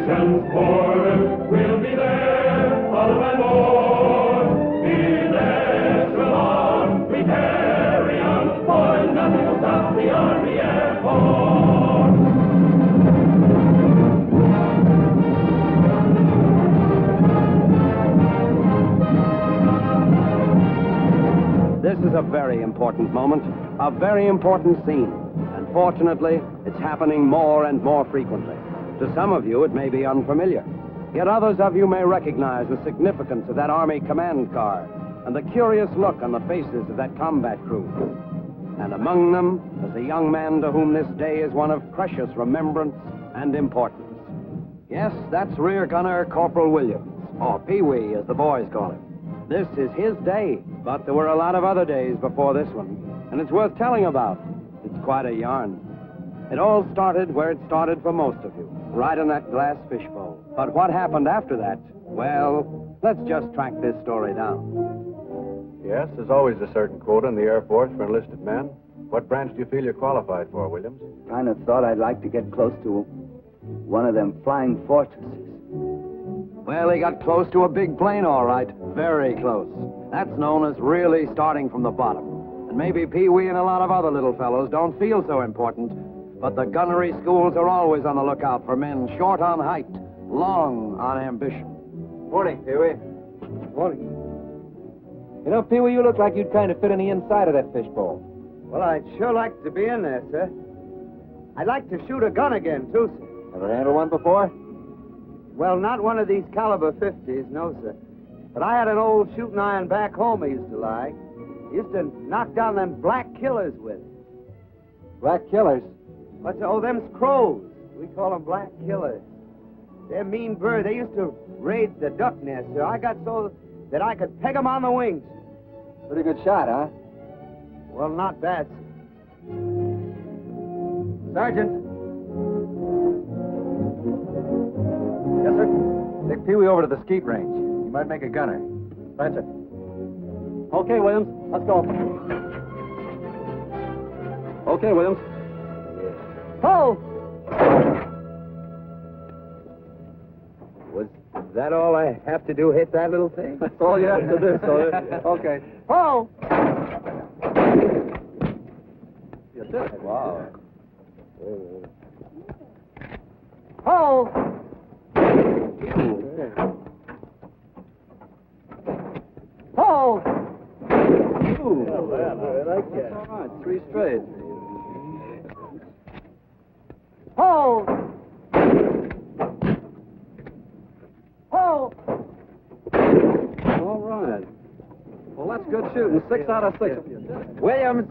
nation's borders, we'll be there, other and more. Be there so long, we carry on, for nothing will stop the Army Air Force. This is a very important moment, a very important scene. And fortunately, it's happening more and more frequently. To some of you, it may be unfamiliar. Yet others of you may recognize the significance of that Army command card and the curious look on the faces of that combat crew. And among them is a young man to whom this day is one of precious remembrance and importance. Yes, that's Rear Gunner Corporal Williams, or Pee-wee as the boys call him. This is his day, but there were a lot of other days before this one, and it's worth telling about. It's quite a yarn. It all started where it started for most of you, right in that glass fishbowl. But what happened after that? Well, let's just track this story down. Yes, there's always a certain quota in the Air Force for enlisted men. What branch do you feel you're qualified for, Williams? Kind of thought I'd like to get close to one of them flying fortresses. Well, he got close to a big plane, all right. Very close. That's known as really starting from the bottom. And maybe Pee-wee and a lot of other little fellows don't feel so important, but the gunnery schools are always on the lookout for men short on height, long on ambition. Morning, Pee-wee. Morning. You know, Pee-wee, you look like you'd kind of fit in the inside of that fishbowl. Well, I'd sure like to be in there, sir. I'd like to shoot a gun again, too, sir. Ever handled one before? Well, not one of these caliber 50s, no, sir. But I had an old shooting iron back home I used to like. Used to knock down them black killers with it. Black killers? What's oh, them's crows. We call them black killers. They're mean birds. They used to raid the duck nest, sir. I got so that I could peg them on the wings. Pretty good shot, huh? Well, not bad, sir. Sergeant. Yes, sir. Take Pee-wee over to the skeet range. He might make a gunner. Right, sir. Okay, Williams. Let's go. Okay, Williams. Ho! Was that all I have to do, hit that little thing? That's all you have to do, soldier. Okay. Ho! You did it. Wow. Ho! Ho! Ooh, I like that. All right, 3 straight. Ho! Ho! All right. Well, that's good shooting. 6 out of 6. Williams!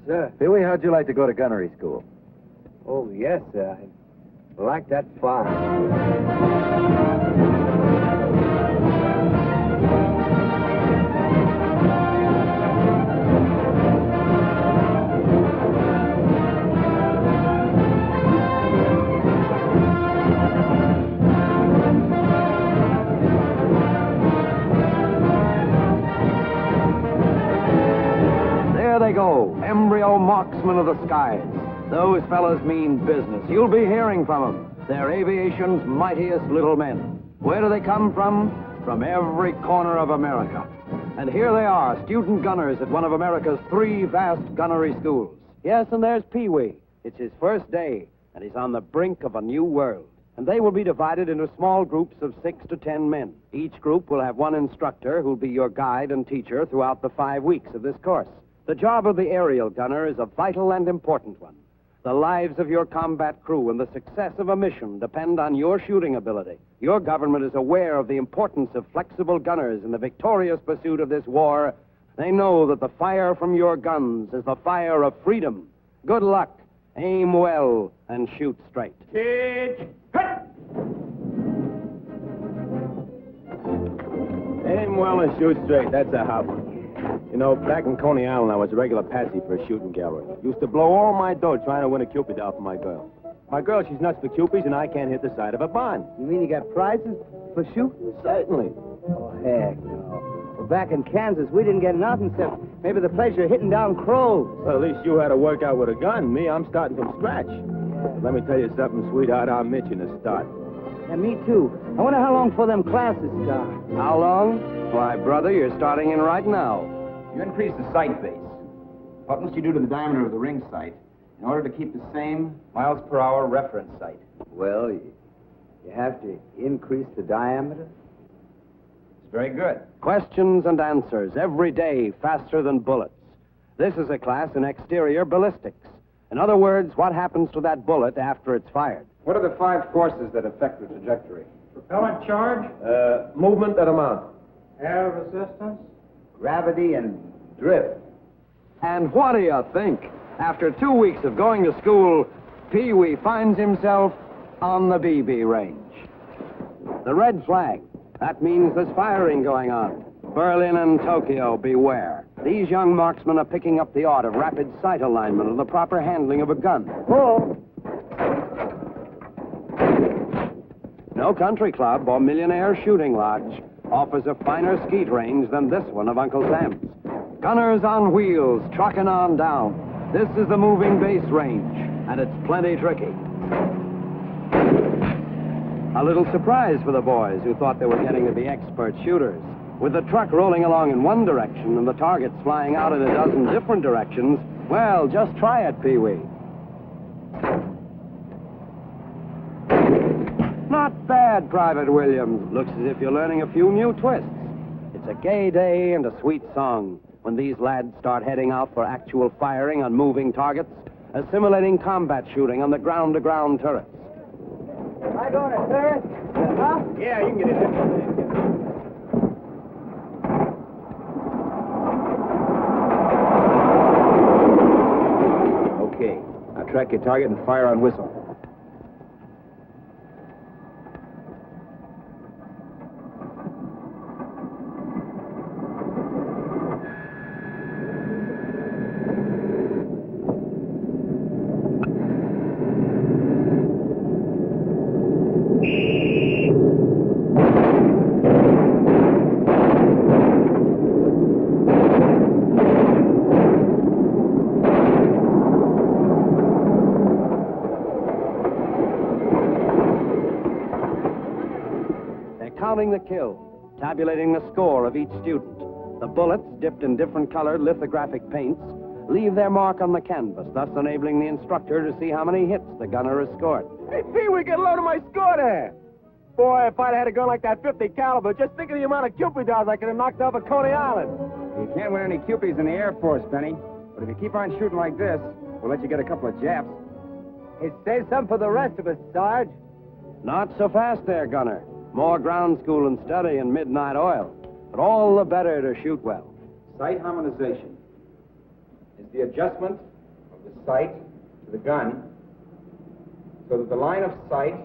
Sir. Pee-wee, how'd you like to go to gunnery school? Oh, yes, sir. I like that fine. There they go, embryo marksmen of the skies. Those fellas mean business. You'll be hearing from them. They're aviation's mightiest little men. Where do they come from? From every corner of America. And here they are, student gunners at one of America's 3 vast gunnery schools. Yes, and there's Pee-wee. It's his first day, and he's on the brink of a new world. And they will be divided into small groups of 6 to 10 men. Each group will have one instructor who'll be your guide and teacher throughout the 5 weeks of this course. The job of the aerial gunner is a vital and important one. The lives of your combat crew and the success of a mission depend on your shooting ability. Your government is aware of the importance of flexible gunners in the victorious pursuit of this war. They know that the fire from your guns is the fire of freedom. Good luck. Aim well and shoot straight. Pitch, hut! Aim well and shoot straight. That's a hot one. You know, back in Coney Island, I was a regular patsy for a shooting gallery. Used to blow all my dough trying to win a Cupid doll for my girl. My girl, she's nuts for Cupids, and I can't hit the side of a barn. You mean you got prizes for shooting? Certainly. Oh, heck no. Well, back in Kansas, we didn't get nothing except maybe the pleasure of hitting down crows. Well, at least you had to work out with a gun. Me, I'm starting from scratch. But let me tell you something, sweetheart. I'm itching to start. Yeah, me too. I wonder how long before them classes start. How long? Why, brother, you're starting in right now. You increase the sight base. What must you do to the diameter of the ring sight in order to keep the same miles per hour reference sight? Well, you have to increase the diameter. It's very good. Questions and answers every day faster than bullets. This is a class in exterior ballistics. In other words, what happens to that bullet after it's fired? What are the 5 forces that affect the trajectory? Propellant charge, Movement and amount. air resistance, Gravity and drift. And what do you think? After 2 weeks of going to school, Pee-wee finds himself on the BB range. The red flag. That means there's firing going on. Berlin and Tokyo, beware. These young marksmen are picking up the art of rapid sight alignment and the proper handling of a gun. Oh! No country club or millionaire shooting lodge offers a finer skeet range than this one of Uncle Sam's. Gunners on wheels, trucking on down. This is the moving base range, and it's plenty tricky. A little surprise for the boys who thought they were getting to be expert shooters. With the truck rolling along in one direction and the targets flying out in a dozen different directions, well, just try it, Pee-wee. Not bad, Private Williams. Looks as if you're learning a few new twists. It's a gay day and a sweet song when these lads start heading out for actual firing on moving targets, assimilating combat shooting on the ground-to-ground turrets. Am I going to turret? Huh? Yeah, you can get in there. Okay. Now track your target and fire on whistle. Counting the kills, tabulating the score of each student. The bullets, dipped in different colored lithographic paints, leave their mark on the canvas, thus enabling the instructor to see how many hits the gunner has scored. Hey, Pee-wee, get a load of my score there. Boy, if I'd had a gun like that 50 caliber, just think of the amount of Cupid dolls I could have knocked off at Coney Island. You can't win any Cupies in the Air Force, Benny. But if you keep on shooting like this, we'll let you get a couple of Japs. Hey, save some for the rest of us, Sarge. Not so fast there, gunner. More ground school and study and midnight oil. But all the better to shoot well. Sight harmonization is the adjustment of the sight to the gun so that the line of sight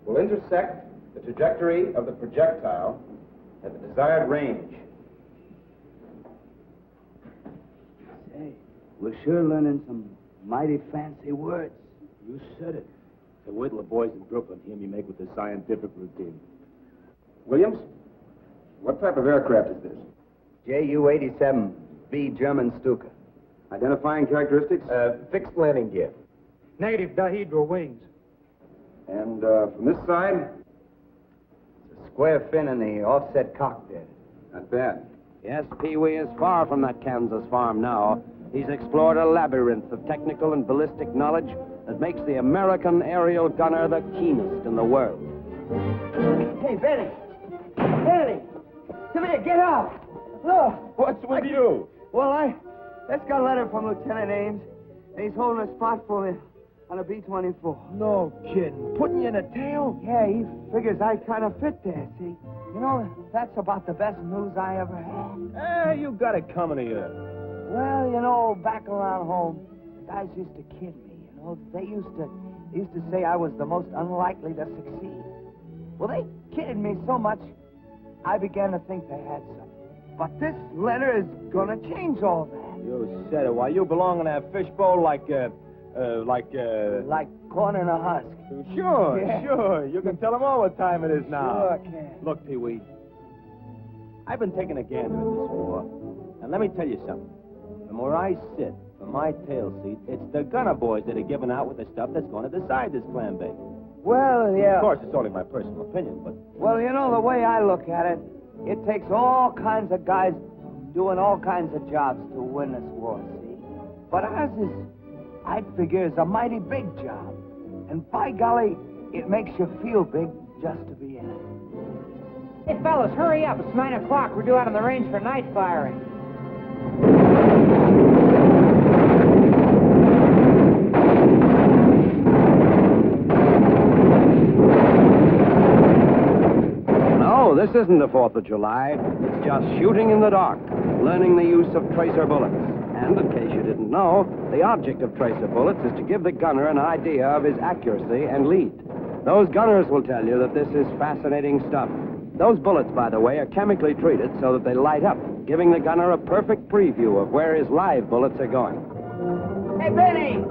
will intersect the trajectory of the projectile at the desired range. Hey, we're sure learning some mighty fancy words. You said it. So wait till the boys in Brooklyn hear me make with the scientific routine. Williams, what type of aircraft is this? Ju-87B German Stuka. Identifying characteristics? Fixed landing gear. negative dihedral wings. And from this side? The square fin and the offset cockpit. Not bad. Yes, Pee-wee is far from that Kansas farm now. He's explored a labyrinth of technical and ballistic knowledge that makes the American aerial gunner the keenest in the world. Hey, Benny! Benny! Come here, get out! Look! What's with you? Well, I just got a letter from Lieutenant Ames, and he's holding a spot for me on a B-24. No kidding. Putting you in a tail? Yeah, he figures I kind of fit there, see? You know, that's about the best news I ever had. You got it coming to you. Well, you know, back around home, the guys used to kid me, you know. They used to say I was the most unlikely to succeed. Well, they kidded me so much, I began to think they had something. But this letter is gonna change all that. You said it. Why, you belong in that fishbowl like Like corn in a husk. Sure, Yeah. sure. You can tell them all what time it is now. Sure can. Look, Pee-wee, I've been taking a gander at this war, and let me tell you something. From where I sit, for my tail seat, it's the gunner boys that are giving out with the stuff that's going to decide this clam bake. Well, yeah. Of course, it's only my personal opinion, but... Well, you know, the way I look at it, it takes all kinds of guys doing all kinds of jobs to win this war, see? But ours is, I'd figure, is a mighty big job. And by golly, it makes you feel big just to be in it. Hey, fellas, hurry up. It's 9 o'clock. We're due out on the range for night firing. No, this isn't the 4th of July. It's just shooting in the dark, learning the use of tracer bullets. And in case you didn't know, the object of tracer bullets is to give the gunner an idea of his accuracy and lead. Those gunners will tell you that this is fascinating stuff. Those bullets, by the way, are chemically treated so that they light up, giving the gunner a perfect preview of where his live bullets are going. Hey, Benny!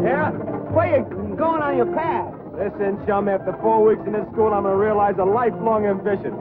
Yeah? Where you going on your path? Listen, chum, after 4 weeks in this school, I'm going to realize a lifelong ambition.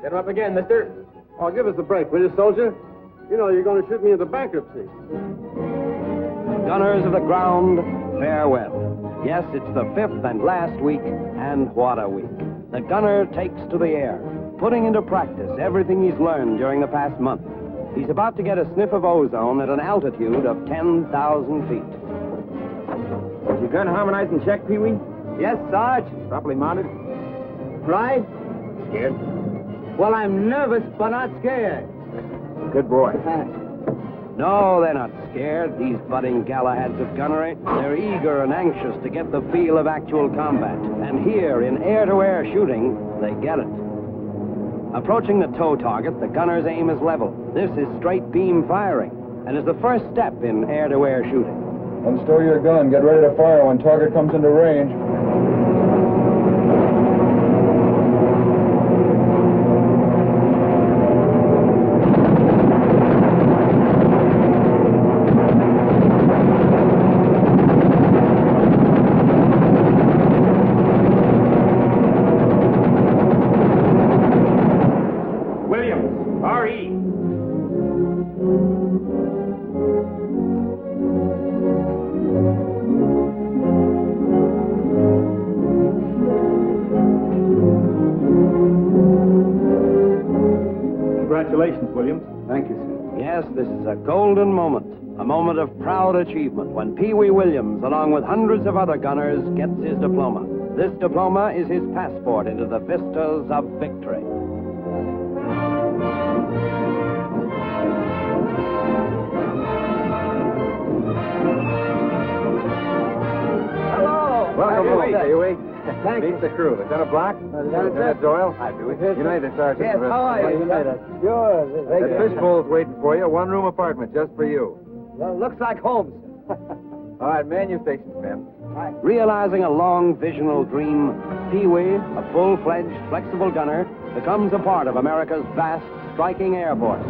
Get him up again, mister. Oh, give us a break, will you, soldier? You know you're going to shoot me into bankruptcy. Gunners of the ground, farewell. Yes, it's the 5th and last week, and what a week. The gunner takes to the air, putting into practice everything he's learned during the past month. He's about to get a sniff of ozone at an altitude of 10,000 feet. Is your gun harmonized and checked, Pee-wee? Yes, Sarge. Properly mounted? Right? Scared? Well, I'm nervous, but not scared. Good boy. No, they're not scared, these budding Galahads of gunnery. They're eager and anxious to get the feel of actual combat. And here, in air-to-air shooting, they get it. Approaching the tow target, the gunner's aim is level. This is straight beam firing, and is the first step in air-to-air shooting. Unstow your gun. Get ready to fire when target comes into range. Congratulations, Williams. Thank you, sir. Yes, this is a golden moment, a moment of proud achievement when Pee Wee Williams, along with hundreds of other gunners, gets his diploma. This diploma is his passport into the vistas of victory. Hello. Welcome home, Pee-wee. Thank you. Meet the crew. Lieutenant Block. Lieutenant Doyle. Hi, Pee-wee. United Sergeant. Yes, how are you? Sure. That fishbowl's waiting for you. One-room apartment just for you. Well, looks like home. All right, man your stations, men. Realizing a long, visional dream, Pee Wee, a full-fledged, flexible gunner, becomes a part of America's vast, striking Air Force.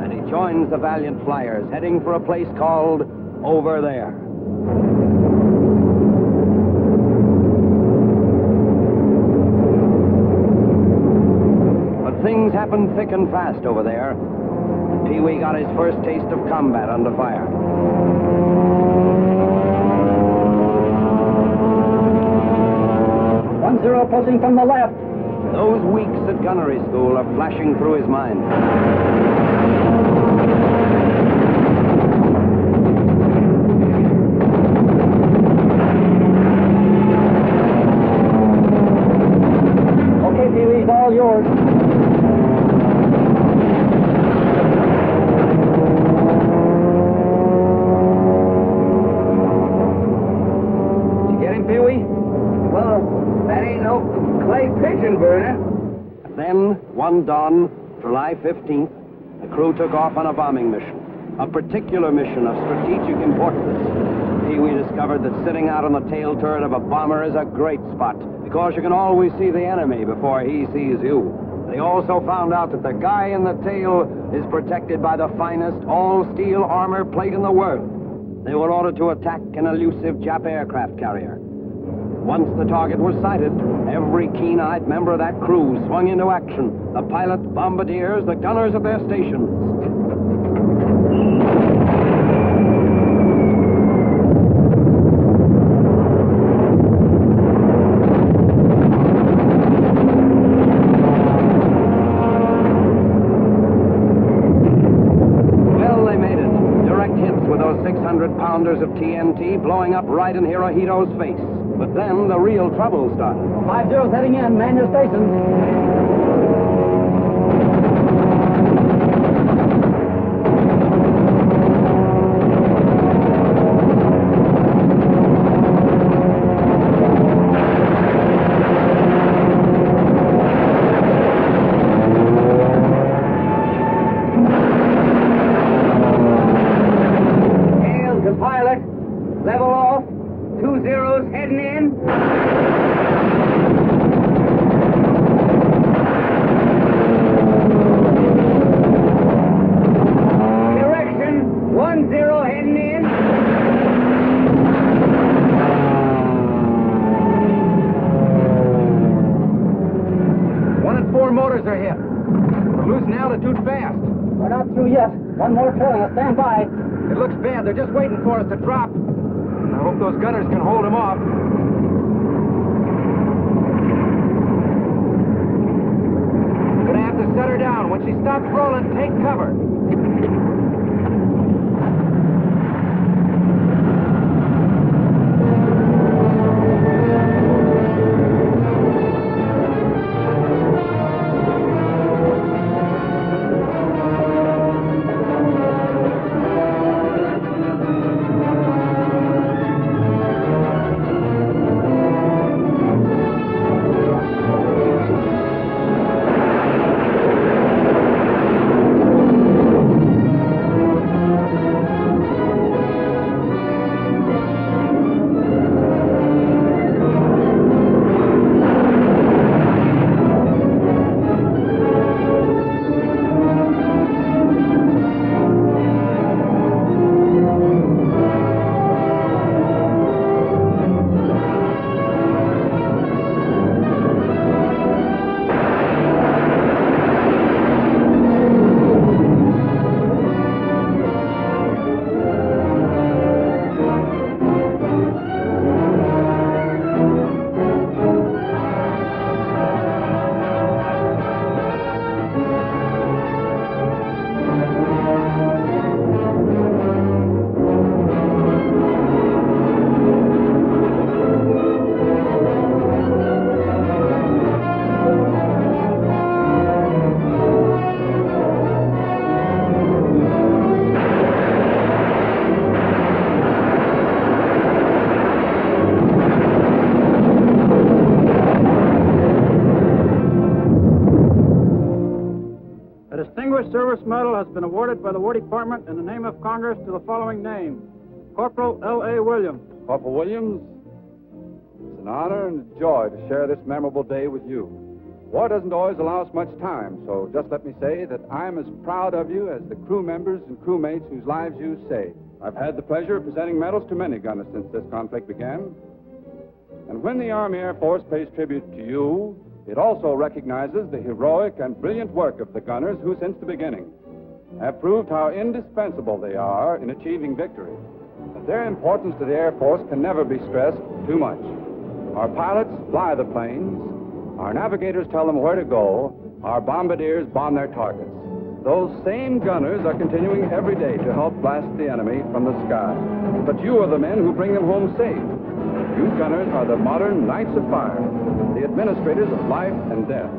And he joins the valiant flyers heading for a place called Over There. But things happen thick and fast over there. Pee Wee got his first taste of combat under fire. 1-0 posing from the left. Those weeks at gunnery school are flashing through his mind. Okay, Pee-wee, it's all yours. Did you get him, Pee-wee? Well, that ain't no clay pigeon burner. Then, one dawn, July 15th, the crew took off on a bombing mission. a particular mission of strategic importance. We discovered that sitting out on the tail turret of a bomber is a great spot because you can always see the enemy before he sees you. They also found out that the guy in the tail is protected by the finest all-steel armor plate in the world. They were ordered to attack an elusive Jap aircraft carrier. Once the target was sighted, every keen-eyed member of that crew swung into action. The pilot, bombardiers, the gunners at their stations. Pounders of TNT blowing up right in Hirohito's face. But then the real trouble started. 5-0 heading in. Man your stations. Pilot, level off, 2 zeros heading in. Direction, 1 0 heading in. One and 4 motors are hit. We're losing altitude fast. We're not through yet. One more trailing. Stand by. It looks bad. They're just waiting for us to drop. I hope those gunners can hold them off. Gonna have to set her down. When she stops rolling, take cover. Service Medal has been awarded by the War Department in the name of Congress to the following name: Corporal L.A. Williams. Corporal Williams, it's an honor and a joy to share this memorable day with you. War doesn't always allow us much time, so just let me say that I'm as proud of you as the crew members and crewmates whose lives you saved. I've had the pleasure of presenting medals to many gunners since this conflict began. And when the Army Air Force pays tribute to you, it also recognizes the heroic and brilliant work of the gunners who, since the beginning, have proved how indispensable they are in achieving victory. But their importance to the Air Force can never be stressed too much. Our pilots fly the planes, our navigators tell them where to go, our bombardiers bomb their targets. Those same gunners are continuing every day to help blast the enemy from the sky. But you are the men who bring them home safe. You gunners are the modern knights of fire, the administrators of life and death,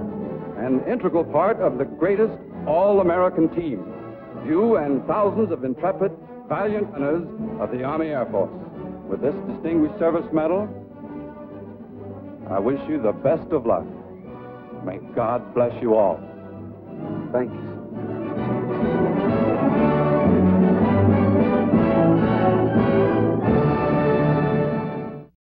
an integral part of the greatest all-American team. You and thousands of intrepid, valiant gunners of the Army Air Force. With this distinguished service medal, I wish you the best of luck. May God bless you all. Thank you, sir.